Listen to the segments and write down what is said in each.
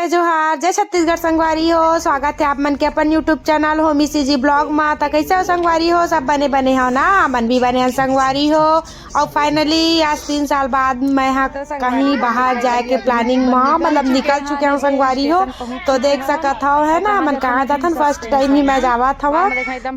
जोहार जय छत्तीसगढ़ संगवारी हो। स्वागत है आप मन के अपन YouTube channel Homi CG blog में। तो कैसे हो संगवारी हो, सब बने बने हो ना, मन भी बने हो संगवारी हो। और फाइनली आज 3 साल बाद मैं कहीं बाहर जाए के प्लानिंग में मतलब निकल चुके हूँ संगवारी हो। तो देख सकत हो है ना मन कहाँ जाथन, फर्स्ट टाइम ही मैं जावत हवा।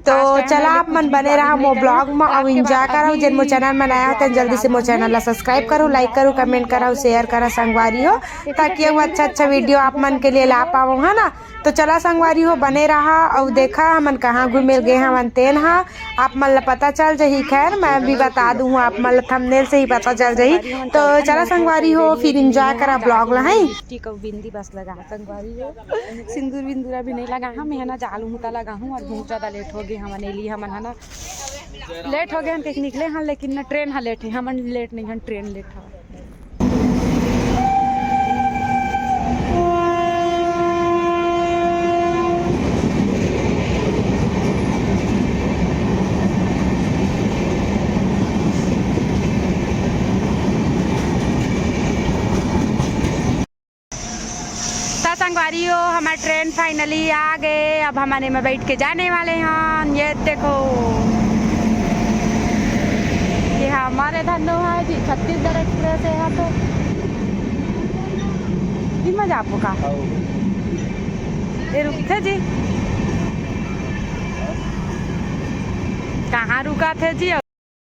तो चला आप मन बने रहा मो ब्लॉग में और इंजॉय करो। जिन मो चैनल में नया होते जल्दी से मो चैनल ला सब्सक्राइब करो, लाइक करो, कमेंट करो, शेयर करो संगवारी हो, ताकि वो अच्छा अच्छा वीडियो आप मन के लिए ला पाओ है ना। तो चला संगवारी हो बने रहा और देखा हमन कहाँ घूमे गए हम तेन हा आप मन ला पता चल जाही। खैर मैं भी बता दूँ आप मन ला थंबनेल से ही पता चल जाही। तो चला संगवारी हो फिर इंजॉय करा ब्लॉग ला है। लिपस्टिक और बिंदी बस लगा संगवारी हो, सिंदूर बिंदूरा भी नहीं लगा हम है ना, जालू मुता लगा हूँ। और बहुत ज़्यादा लेट हो गए हमन एली हमन है ना, लेट हो गए हम निकले हाँ, लेकिन ना ट्रेन हाँ लेट है, हमन लेट नहीं हम ट्रेन लेट है। संगवारी हो हमारा ट्रेन फाइनली आ गए, अब हमारे में बैठ के जाने वाले हैं। ये देखो ये हमारे धंधो है जी, छत्तीसगढ़ एक्सप्रेस है यहाँ। तो जी मजा आपको का ये रुके थे जी, कहाँ रुका थे जी।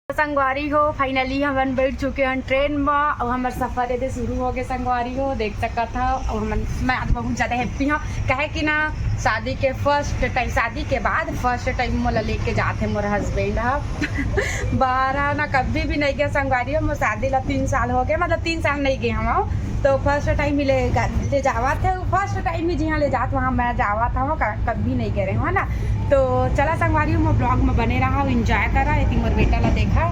संगवारी हो फाइनली हम बैठ चुके हैं ट्रेन में और हमारा सफ़र यदि शुरू हो गए संगवारी हो, देख सकता था। और मैं आज बहुत ज़्यादा हैप्पी हूँ, कहे कि ना शादी के फर्स्ट टाइम, शादी के बाद फर्स्ट टाइम मोला लेके जाते मोरा हस्बैंड है बाहर ना, कभी भी नहीं गए संगवारी हो। मोर शादी ला 3 साल हो गए, मतलब 3 साल नहीं गए हम। तो फर्स्ट टाइम ही ले जावा थे, फर्स्ट टाइम ही जहाँ ले जात वहाँ मैं जावा था, कभी नहीं गए रहे है ना। तो चला संगवारी हो ब्लॉग में बने रहा, इंजॉय करा। ये मोर बेटा ला देखा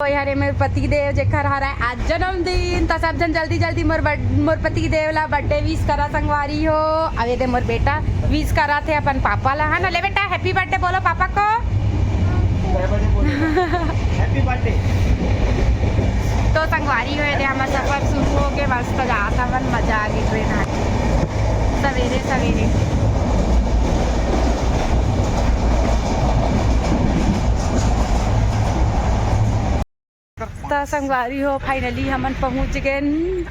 यारे मेरे पति देव जेकर हरा आज जन्मदिन, तो सब जन जल्दी जल्दी मोर पति देव ला बर्थडे विश करा संगवारी हो। अब ये मोर बेटा विश करा थे अपन पापा ला है ना। ले बेटा हैप्पी बर्थडे बोलो पापा को, हैप्पी बर्थडे। तो संगवारी हो ये हमारा सफर शुरू हो गया, बस तो जाता मन मजा आ गई ट्रेन आ सवेरे सवेरे। तो संगवारी हो फाइनली हमन पहुंच गए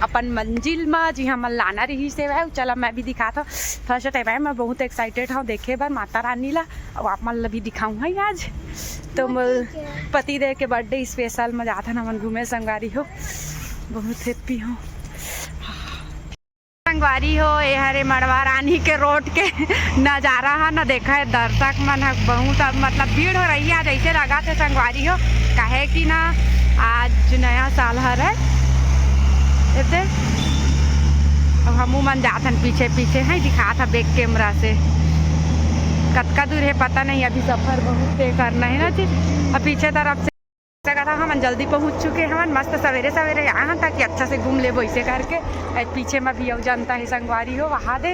अपन मंजिल में, जी हमन लाना रही से वह। चला मैं भी दिखा था, फर्स्ट टाइम है, मैं बहुत एक्साइटेड हूँ देखे बार माता रानी ला। अब आप मन ला भी दिखाऊँ है आज। तो पति देव के बर्थडे स्पेशल में जाता ना मन घूमे संगवारी हो, बहुत हैप्पी हूँ संगवारी हो। ये हरे मड़वा रानी के रोड के नज़ारा है ना, देखा है दर्शक मन बहुत मतलब भीड़ हो रही है आज, ऐसे लगा थे संगवारी हो। कहे कि ना आज नया साल है इतने। अब हम मन जाथन पीछे पीछे है, दिखा था बैक कैमरा से कतका दूर है पता नहीं, अभी सफ़र बहुत तय करना है ना जी। अब पीछे तरफ से जगह था हम जल्दी पहुंच चुके हैं, मस्त सवेरे सवेरे यहाँ ताकि अच्छा से घूम ले वैसे करके। पीछे में भी अब जनता है संगवारी हो वहाँ दे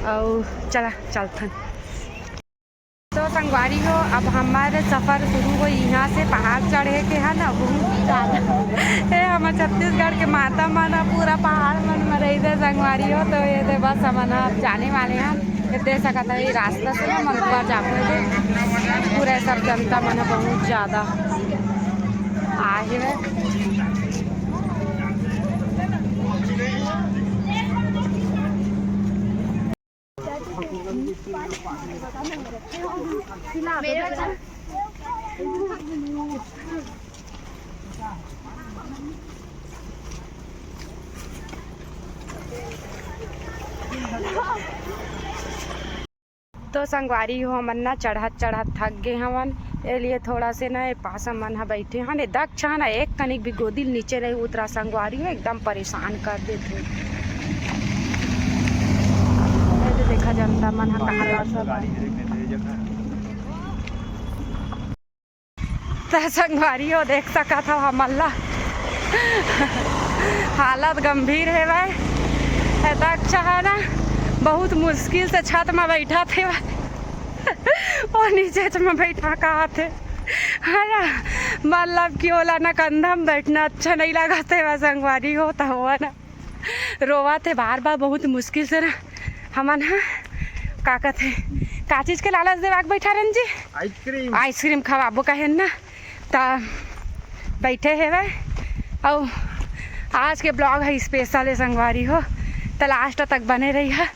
और चला चलथन। तो संगवारी हो अब हमारे सफ़र शुरू हो यहाँ से, पहाड़ चढ़े के है ना बहुत ज़्यादा है। हमारे छत्तीसगढ़ के माता माना पूरा पहाड़ मन में रही थे संगवारी हो। तो ये दे बस हम अब जाने वाले हैं, ये दे सकता है रास्ता से ना मन ऊपर जाते थे पूरा सब जनता मन बहुत ज़्यादा आगे है। तो संगवारी हो हमन ना चढ़त चढ़त थक गए हमन, ये लिए थोड़ा से ना पास मन हा बैठे हाँ दक्ष है ना, एक कनिक भी गोदी नीचे नहीं उतरा संगवारी हो, एकदम परेशान कर देते। देखा जनता मन हा कहाँ तो संगवारी हो देख सका था हमन ला हालत गंभीर है भाई। दक्ष है ना बहुत मुश्किल से छत में बैठा थे और नीचे में बैठा कहा थे है ना, मतलब कि ओला ना कंधा में बैठना अच्छा नहीं लगा थे, वह संगवारी होता हुआ ना रोवा थे बार बार बहुत मुश्किल से ना हमन हाँ का कहते का चीज़ के लालच देवाक बैठा रन जी, आइसक्रीम खवाबो कहे ना, ता बैठे है वह। और आज के ब्लॉग है स्पेशल है संगवारी हो, तो लास्ट तक बने रही है।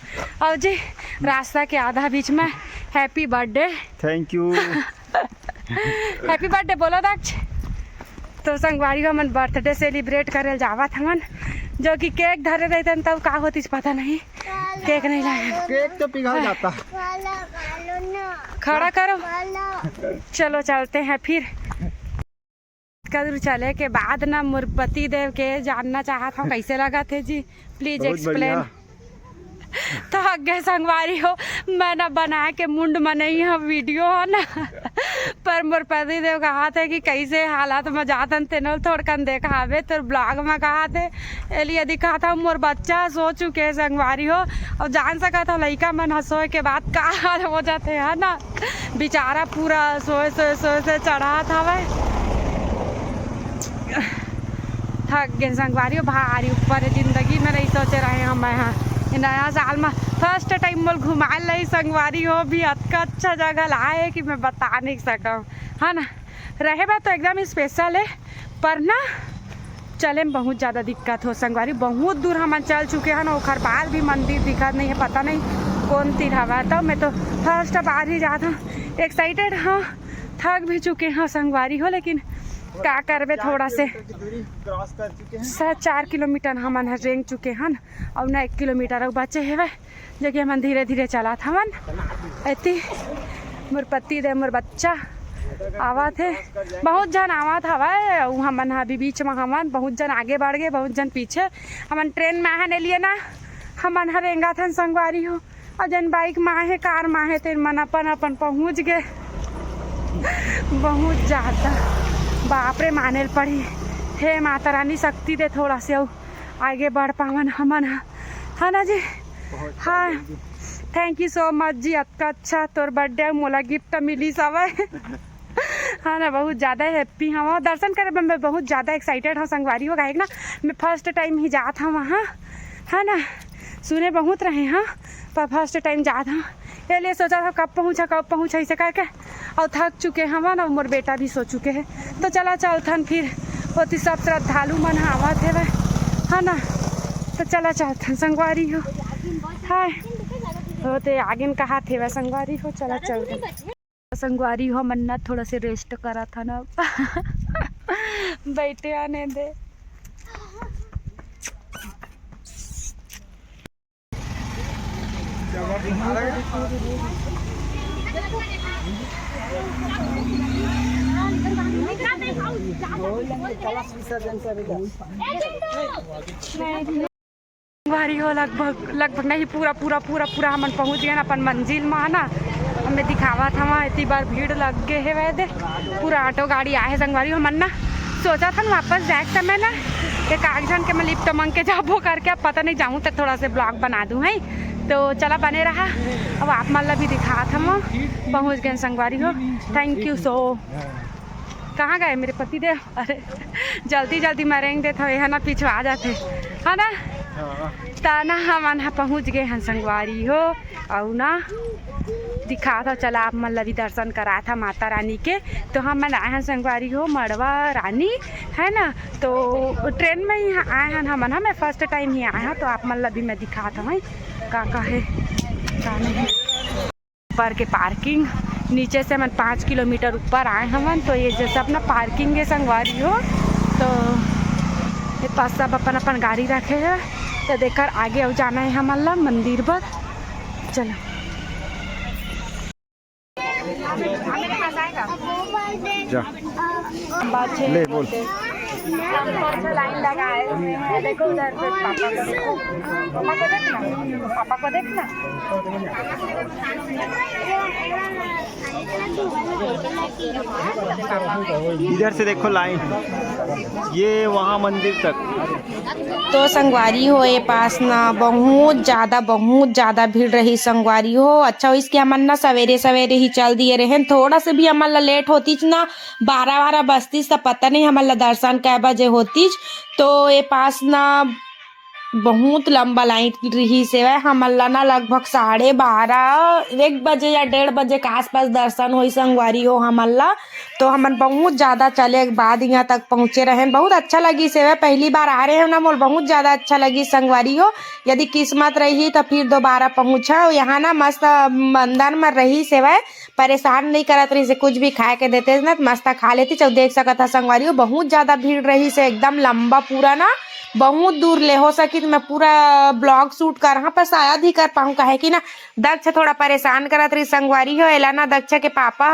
और जी रास्ता के आधा बीच में happy birthday, thank you. Happy birthday बोलो दक्ष। तो संगवारी हमन बर्थडे सेलिब्रेट करे जावत हमन, जो कि केक धरे रहते तब का होती पता नहीं, केक नहीं लाए, केक तो पिघल जाता। खड़ा करो, चलो चलते हैं फिर। कदर चले के बाद ना मोर पति देव के जानना चाहत हूँ कैसे लगा थे जी, प्लीज एक्सप्लेन। तो आगे संगवारी हो मैं ना बना के मुंड मनई है वीडियो हो ना, पर मोर पति देव कहा थे कि कैसे हालात में जातन तेनल थोड़ कन देखावे, तो ब्लॉग में कहा थे एलिए दिखा था मोर बच्चा सो चुके संगवारी हो। और जान सका था लड़का मन हंसोए के बाद का हाल हो जाते है ना, बेचारा पूरा सोए सोए सोए से चढ़ा था वह, थक गए संगवारी हो। भारी ऊपर जिंदगी में नहीं सोचे रहे हम यहाँ नया साल में फर्स्ट टाइम मोल घुमा ली संगवारी हो, भी अच्छा जगह लाए कि मैं बता नहीं सका है ना। रहे बा तो एकदम स्पेशल है, पर ना चले में बहुत ज़्यादा दिक्कत हो संगवारी, बहुत दूर हम चल चुके हैं ना, ओखर बाद भी मंदिर दिखत नहीं है, पता नहीं कौन तीर हवा। तो मैं तो फर्स्ट बार ही जाता हूँ, एक्साइटेड हाँ, थक भी चुके हैं संगवारी हो, लेकिन क्या करबे थोड़ा से क्रॉस कर चुके हैं। 4 किलोमीटर हमन रेंग चुके हैं, और ना 1 किलोमीटर बचे है जो कि हमन धीरे धीरे चला था मन ऐती। मोर पति दे मोर बच्चा आवा थे, बहुत जन आवा था वह, हमन अभी बीच में हमन बहुत जन आगे बढ़ गए, बहुत जन पीछे। हमन ट्रेन में आने लिए ना, हमन रेंगा था संगवारी हो, और जन बाइक में आए कार में आए थे, मन अपन अपन पहुँच गए। बहुत ज़्यादा बाप रे माने पड़ी, हे माता रानी शक्ति दे थोड़ा से आगे बढ़ पावन हमन है ना जी। हाँ थैंक यू सो मच जी, अच्छा तोर बर्थडे मोला गिफ्ट मिली सब हाँ ना, बहुत ज़्यादा हैप्पी हम दर्शन करे में, मैं बहुत ज़्यादा एक्साइटेड हूँ संगवारी हो, कहे ना मैं फर्स्ट टाइम ही जात हूँ वहाँ है ना, सुने बहुत रहे हाँ, पर फर्स्ट टाइम जात हूँ, इसलिए सोचा था कब पहुँचा ऐसे करके। और थक चुके हम ना, मोर बेटा भी सो चुके हैं, तो चला चलथन फिर होती सब श्रद्धालु मन आवा थे वह है ना, तो चला चलथन संगवारी हो। हाँ होते आगे कहा थे वह संगवारी हो, चला चलते संगवारी हो। मन्ना थोड़ा से रेस्ट करा था ना बैठे आने दे। संगवारी हो लगभग नहीं पूरा हमन पहुंच गए ना अपन मंजिल में है ना, हमें दिखावा था वहाँ इतनी बार भीड़ लग गए है वैसे, पूरा ऑटो गाड़ी आए संगवारी हो। मन ना सोचा था वापस जाए समय ना कि कागजन के मैं लिफ्ट मांग के जाबो करके, अब पता नहीं जाऊँ तो थोड़ा से ब्लॉग बना दूँ है, तो चला बने रहा। अब आप मतलब भी दिखा था मैं पहुँच गए संगवारी हो। Thank you so. कहाँ गए मेरे पति देव? अरे जल्दी जल्दी मरेंगे देते है ना, पीछे आ जाते है ना, ताना हम पहुँच गए हैं संगवारी हो। और ना दिखा था, चला आप मतलब भी दर्शन करा था माता रानी के, तो हम आए हैं संगवारी हो मड़वा रानी है ना, तो ट्रेन में ही आए हैं हम, मैं फर्स्ट टाइम ही आया हूँ, तो आप मतलब भी मैं दिखा था है का है का नहीं। ऊपर के पार्किंग नीचे से हम 5 किलोमीटर ऊपर आए हम, तो ये जैसे अपना पार्किंग है संगवारी हो, तो ये पास सब अपन अपन गाड़ी रखे है, तो देखकर आगे अब जाना है हम अल्लाह मंदिर पर। चलो जा बात ले बोल। लाइन लगाए हुए हैं। देखो उधर पे पापा को देखो, पापा को देखना, पापा को देखना। इधर से देखो लाइन, ये वहाँ मंदिर तक। तो संगवारी हो ये पास ना बहुत ज़्यादा भीड़ रही संगवारी हो। अच्छा हो इसके हमन ना सवेरे सवेरे ही चल दिए रहे, थोड़ा से भी हमन ला लेट होती ना 12 बजती तो पता नहीं हमन ला दर्शन कै बजे होती। तो ये पास ना बहुत लंबा लाइन रही से हमन ला ना लगभग 12:30 1 बजे या 1:30 बजे के आसपास दर्शन हुई संगवारी हो हमन ला। तो हमन बहुत ज़्यादा चले के बाद यहाँ तक पहुँचे रहे, बहुत अच्छा लगी सेवा। पहली बार आ रहे हो ना मोल, बहुत ज़्यादा अच्छा लगी संगवारी हो। यदि किस्मत रही तो फिर दोबारा पहुँचा। यहाँ ना मस्त मंदिर में रही सेवा, परेशान नहीं करत रही से, कुछ भी खाए के देते ना मस्त खा लेती। चौ देख सकता संगवारी हो बहुत ज़्यादा भीड़ रही से, एकदम लंबा पूरा ना बहुत दूर ले हो सकी तो मैं पूरा ब्लॉग शूट कर हाँ पर शायद ही कर पाऊँ, कहे कि ना दक्ष थोड़ा परेशान करत रही संगवारी हो। एला ना दक्ष के पापा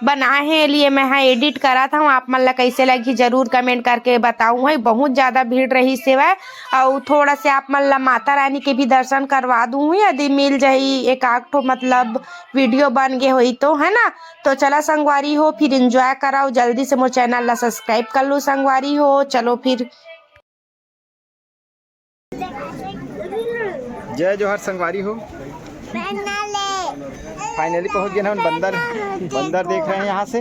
बनाए हैं लिए मैं हाँ एडिट करा था। आप मन ला कैसे लगी जरूर कमेंट करके बताऊँ है। बहुत ज़्यादा भीड़ रही सेवा, और थोड़ा से आप मन ला माता रानी के भी दर्शन करवा दूँ यदि मिल जाही एक आध ठो मतलब वीडियो बन गए हुई तो, है ना। तो चला संगवारी हो फिर इंजॉय कराओ, जल्दी से मोर चैनल ला सब्सक्राइब कर लो संगवारी हो। चलो फिर जय जोहर संगवारी हो। फाइनली पहुंच गए ना हम बंदर। बंदर देख रहे हैं यहाँ से,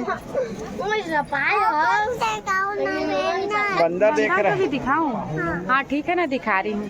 बंदर देख रहे हैं। दिखाऊं? हाँ ठीक है ना, दिखा रही हूँ।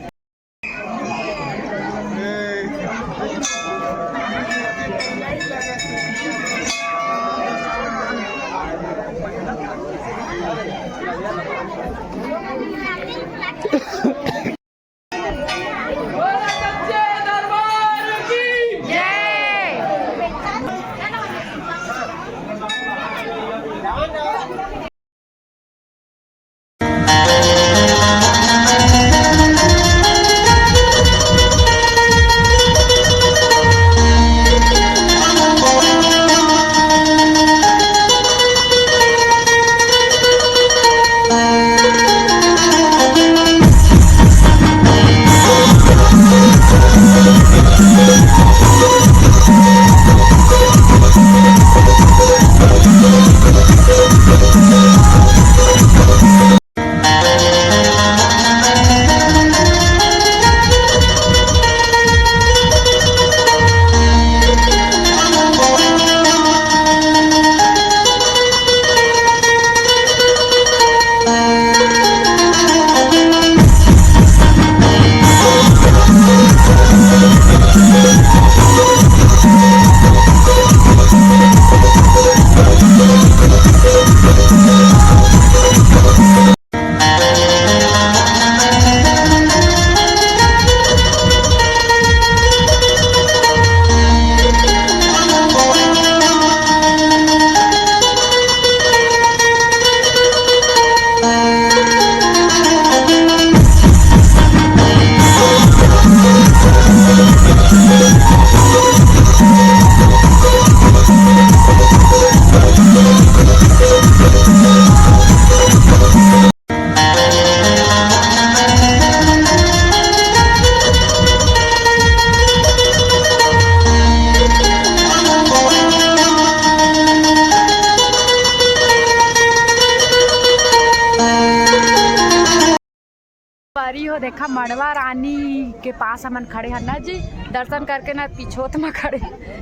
संगवारी हो देखा मड़वा रानी के पास हमन खड़े हैं ना जी, दर्शन करके ना पीछोत में खड़े,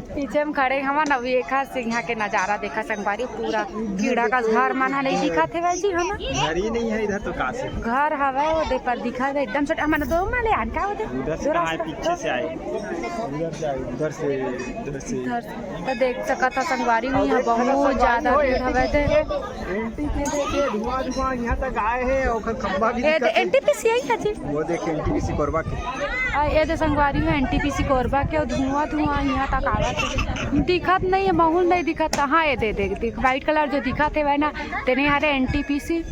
पीछे में खड़े हमन। अभी एक सिंहा के नज़ारा देखा संगवारी, पूरा कीड़ा का घर मन नहीं दिखा थे वैसी हम घर ही नहीं है इधर तो कहाँ से घर हवा वो दे पर दिखा दे एकदम छोटा हमन दो माले आन का उधर से कहाँ है, पीछे से आए उधर से तो देख सका था संगवारी में यहाँ बहुत ज्यादा भीड़ हवे थे। धुआं यहाँ तक आए हैं और खंबा भी एनटीपीसी आई है जी, वो देखे एनटीपीसी कोरबा के ये दे संगवारी में एनटीपीसी कोरबा के धुआं यहाँ तक आवत दिखत नहीं है, माहौल नहीं दिखत। हाँ ये दे देख व्हाइट कलर जो दिखा थे वह ना तेने हरे एनटीपीसी।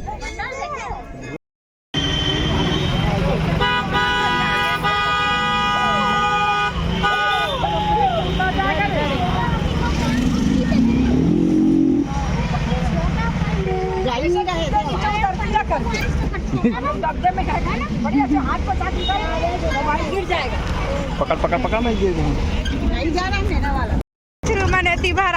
पकड़ पकड़ पकड़ मैं गिर गई। मन एती भर